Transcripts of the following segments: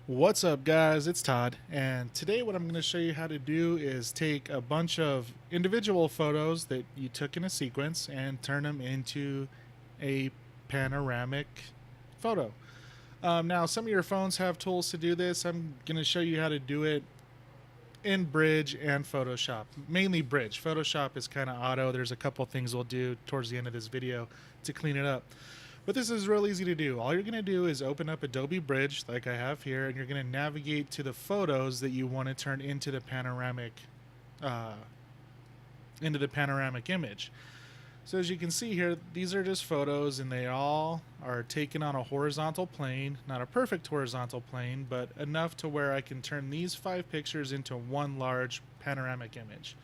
What's up, guys? It's Todd, and today what I'm going to show you how to do is take a bunch of individual photos that you took in a sequence and turn them into a panoramic photo. Now, some of your phones have tools to do this. I'm going to show you how to do it in Bridge and Photoshop, mainly Bridge. Photoshop is kind of auto. There's a couple things we'll do towards the end of this video to clean it up. But this is real easy to do. All you're going to do is open up Adobe Bridge like I have here, and you're going to navigate to the photos that you want to turn into the uh, panoramic image. So as you can see here, these are just photos, and they all are taken on a horizontal plane, not a perfect horizontal plane, but enough to where I can turn these 5 pictures into one large panoramic image.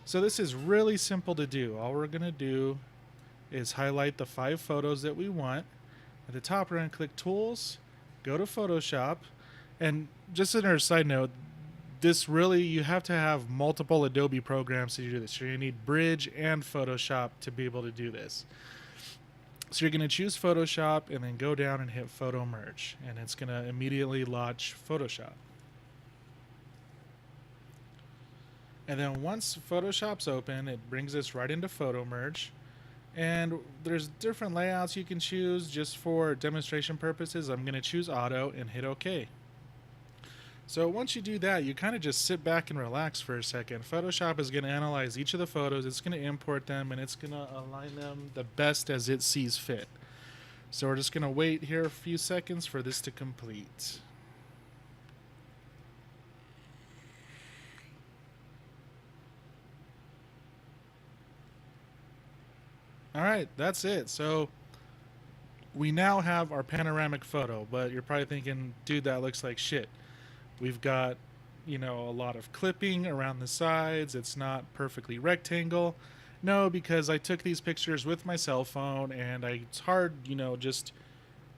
So this is really simple to do. All we're going to do is highlight the 5 photos that we want. At the top, we're going to click Tools, go to Photoshop, and just another side note, you have to have multiple Adobe programs to do this. So you need Bridge and Photoshop to be able to do this. So you're going to choose Photoshop and then go down and hit Photo Merge, and it's going to immediately launch Photoshop. And then once Photoshop's open, it brings us right into Photo Merge. And there's different layouts you can choose. Just for demonstration purposes, I'm going to choose auto and hit OK. So once you do that, you kind of just sit back and relax for a second. Photoshop is going to analyze each of the photos, it's going to import them, and it's going to align them the best as it sees fit. So we're just going to wait here a few seconds for this to complete. Alright, that's it. So we now have our panoramic photo, but you're probably thinking, dude, that looks like shit. We've got, a lot of clipping around the sides. It's not perfectly rectangle. No, because I took these pictures with my cell phone, and it's hard, just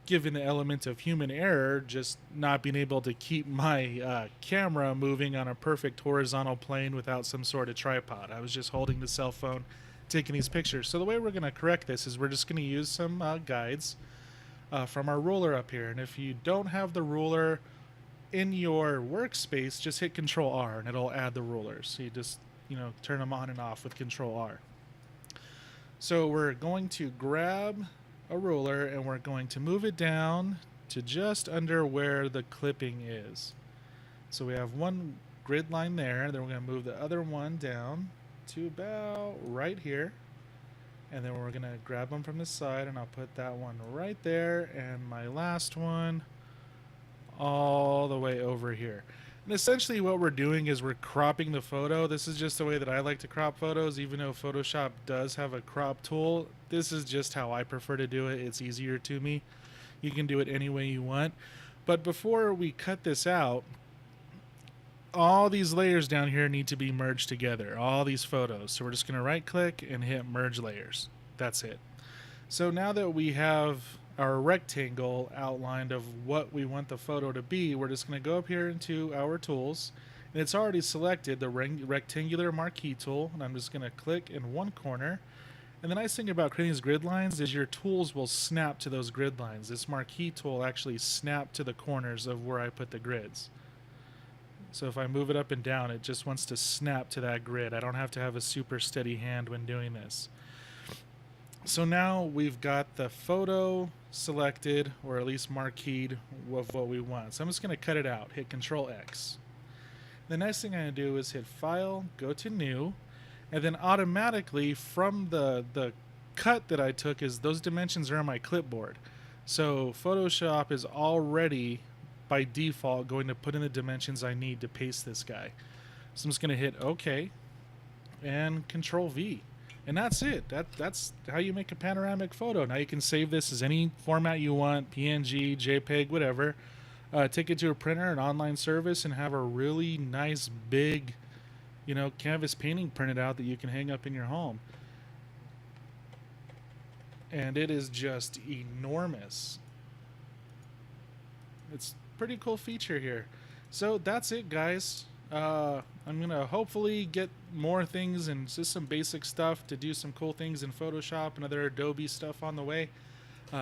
given the element of human error, just not being able to keep my camera moving on a perfect horizontal plane without some sort of tripod. I was just holding the cell phone, taking these pictures. So the way we're going to correct this is we're just going to use some guides from our ruler up here. And if you don't have the ruler in your workspace, just hit Control R and it'll add the rulers. So you just, turn them on and off with Control R. So we're going to grab a ruler and we're going to move it down to just under where the clipping is. So we have one grid line there, then we're going to move the other one down to about right here. And then we're going to grab them from the side, and I'll put that one right there, and my last one all the way over here. And essentially what we're doing is we're cropping the photo. This is just the way that I like to crop photos, even though Photoshop does have a crop tool. This is just how I prefer to do it. It's easier to me. You can do it any way you want. But before we cut this out, all these layers down here need to be merged together, all these photos. So we're just going to right click and hit merge layers. That's it. So now that we have our rectangle outlined of what we want the photo to be, we're just going to go up here into our tools, and it's already selected the rectangular marquee tool, and I'm just going to click in one corner. And the nice thing about creating these grid lines is your tools will snap to those grid lines. This marquee tool actually snapped to the corners of where I put the grids. So if I move it up and down, it just wants to snap to that grid. I don't have to have a super steady hand when doing this. So now we've got the photo selected, or at least marqueed, of what we want. So I'm just going to cut it out, hit Control X. The next thing I'm going to do is hit File, go to New, and then automatically from the cut that I took, is those dimensions are on my clipboard. So Photoshop is already by default going to put in the dimensions I need to paste this guy. So I'm just going to hit OK and Control V. And that's it. That's how you make a panoramic photo. Now you can save this as any format you want, PNG, JPEG, whatever. Take it to a printer, an online service, and have a really nice big, canvas painting printed out that you can hang up in your home. And it is just enormous. It's a pretty cool feature here. So that's it, guys. I'm going to hopefully get more things and just some basic stuff to do some cool things in Photoshop and other Adobe stuff on the way.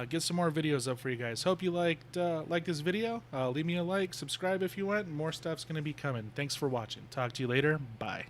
get some more videos up for you guys. Hope you liked this video. Leave me a like, subscribe if you want. More stuff's going to be coming. Thanks for watching. Talk to you later. Bye.